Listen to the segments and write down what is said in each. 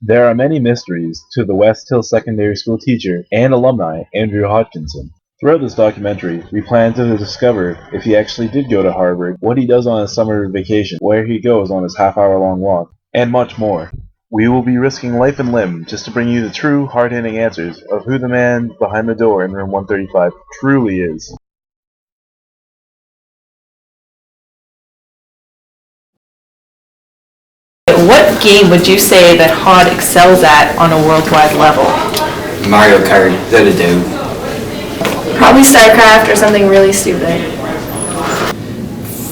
There are many mysteries to the West Hill Secondary School teacher and alumni Andrew Hodgkinson. Throughout this documentary, we plan to discover if he actually did go to Harvard, what he does on his summer vacation, where he goes on his half-hour-long walk, and much more. We will be risking life and limb just to bring you the true, hard-hitting answers of who the man behind the door in room 135 truly is. What game would you say that Hod excels at on a worldwide level? Mario Kart, without a doubt. Probably StarCraft or something really stupid.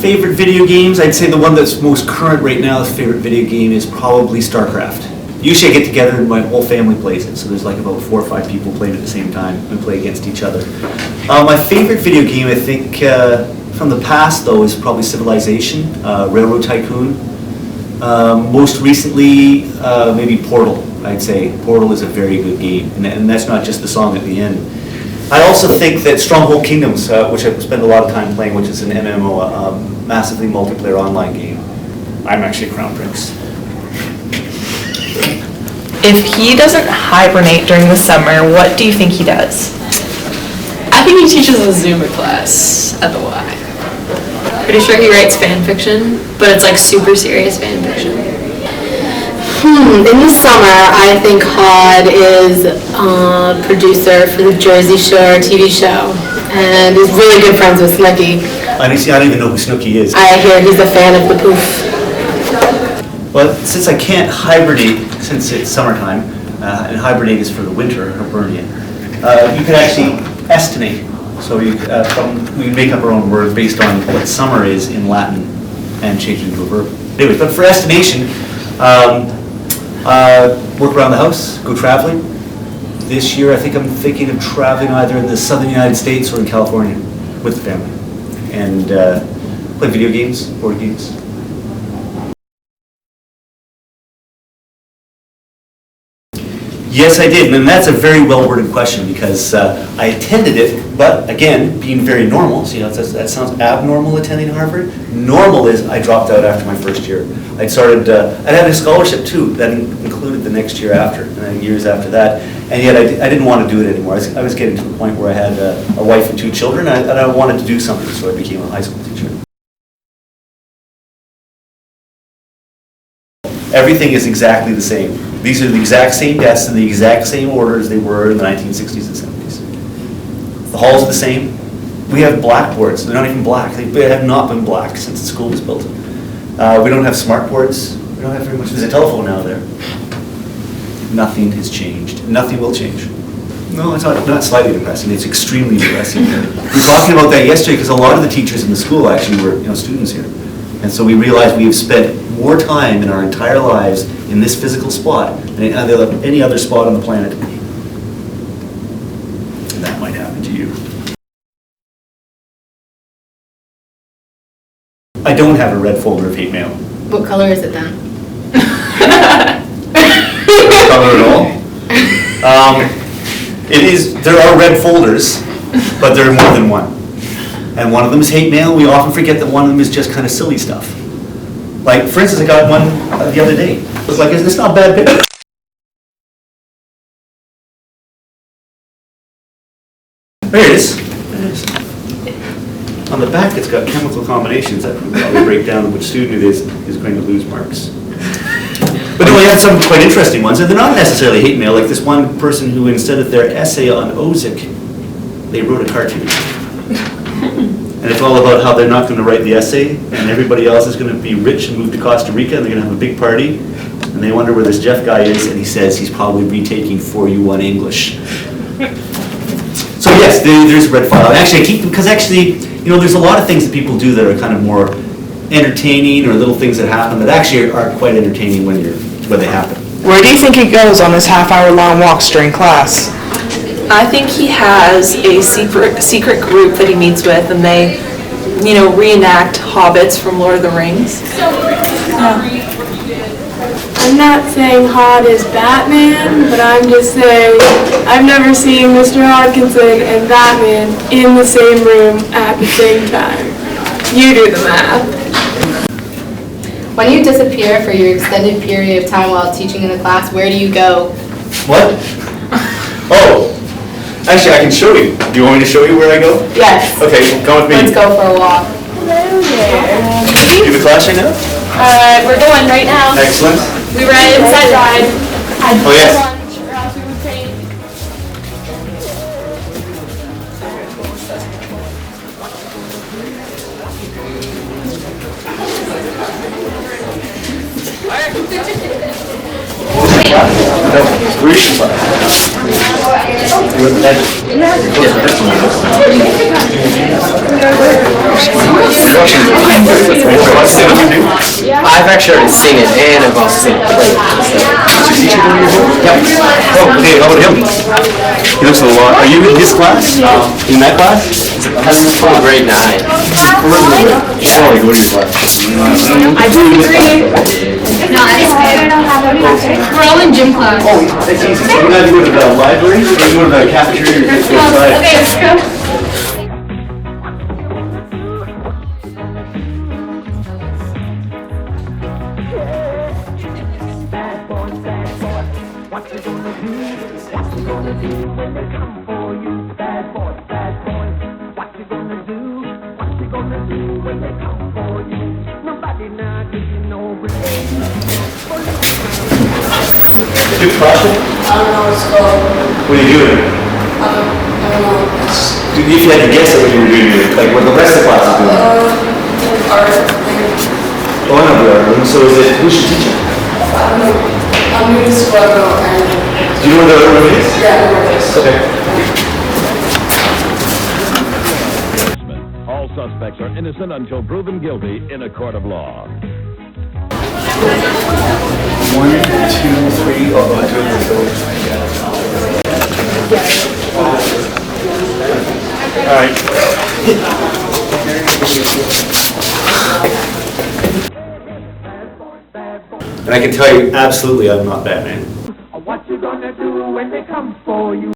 Favorite video games? I'd say the one that's most current right now, the favorite video game is probably StarCraft. Usually I get together and my whole family plays it, so there's like about 4 or 5 people playing at the same time and play against each other. My favorite video game, I think, from the past though, is probably Civilization, Railroad Tycoon. Most recently, maybe Portal, I'd say. Portal is a very good game, and that's not just the song at the end. I also think that Stronghold Kingdoms, which I've spent a lot of time playing, which is an MMO, a massively multiplayer online game. I'm actually Crown Prince. If he doesn't hibernate during the summer, what do you think he does? I think he teaches a Zumba class at the Y. Pretty sure he writes fan fiction, but it's like super serious fan fiction. In the summer, I think Hod is a producer for the Jersey Shore TV show and is really good friends with Snooki. I don't even know who Snooki is. I hear he's a fan of the poof. Well, since I can't hibernate since it's summertime, and hibernate is for the winter, Hibernian, you could actually estimate. So we make up our own word based on what summer is in Latin and change it into a verb. Anyway, but for estimation, work around the house, go traveling. This year I think I'm thinking of traveling either in the southern United States or in California with the family. And play video games, board games. Yes, I did, and that's a very well-worded question because I attended it, but again, being very normal, so that sounds abnormal attending Harvard. Normal is I dropped out after my first year. I'd had a scholarship too that included the next year after, and then years after that, and yet I didn't want to do it anymore. I was getting to the point where I had a wife and 2 children, and I wanted to do something, so I became a high school teacher. Everything is exactly the same. These are the exact same desks in the exact same order as they were in the 1960s and 70s. The halls are the same. We have blackboards. They're not even black. They have not been black since the school was built. We don't have smart boards. We don't have very much. There's a telephone now there. Nothing has changed. Nothing will change. No, it's not slightly depressing. It's extremely depressing. We were talking about that yesterday because a lot of the teachers in the school actually were students here. And so we realized we have spent more time in our entire lives in this physical spot than any other spot on the planet. And that might happen to you. I don't have a red folder of hate mail. What color is it then? No color at all. There are red folders, but there are more than one. And one of them is hate mail. We often forget that one of them is just kind of silly stuff. Like, for instance, I got one the other day. It was like, it's not a bad picture. There it is. On the back, it's got chemical combinations that will probably break down which student it is going to lose marks. But no, we had some quite interesting ones, and they're not necessarily hate mail. Like this one person who, instead of their essay on Ozick, they wrote a cartoon. And it's all about how they're not going to write the essay, and everybody else is going to be rich and move to Costa Rica, and they're going to have a big party, and they wonder where this Jeff guy is, and he says he's probably retaking 4U1 English. So yes, there's a red file. Actually, I keep them, because there's a lot of things that people do that are kind of more entertaining, or little things that happen that actually are quite entertaining when they happen. Where do you think he goes on his half-hour-long walks during class? I think he has a secret group that he meets with, and they, reenact hobbits from Lord of the Rings. I'm not saying Hod is Batman, but I'm just saying I've never seen Mr. Hodgkinson and Batman in the same room at the same time. You do the math. When you disappear for your extended period of time while teaching in the class, where do you go? What? Oh, actually, I can show you. Do you want me to show you where I go? Yes. Okay, come with me. Let's go for a walk. Do you have a class right now? We're going right now. Excellent. We ran inside ride. Oh, yes. Lunch, or else we would faint. No, reading class. You want that? I've actually already seen it, and I've also seen it played. Yep. Oh, okay, how about him? He looks a lot. Are you in his class? In that class? From grade 9. Oh, you go to your class. I do agree. No, we're all in gym class. Oh, that's easy. So you guys go to the library, or you go to the cafeteria, or you just go outside? Okay, let's go. Good question. I don't know what's called. What are you doing? I don't know. It's If you had to guess at what you were doing, like what the rest of the class is doing. art thing. Oh, I know the art room. So is it, who's your teacher? I don't know. I'm new to school. I don't know. And Do you know where the art room is? yeah, I know where it is. Okay. All suspects are innocent until proven guilty in a court of law. 1, 2, 3. Oh, I do it. All right. And I can tell you, absolutely, I'm not Batman. What you gonna do when they come for you?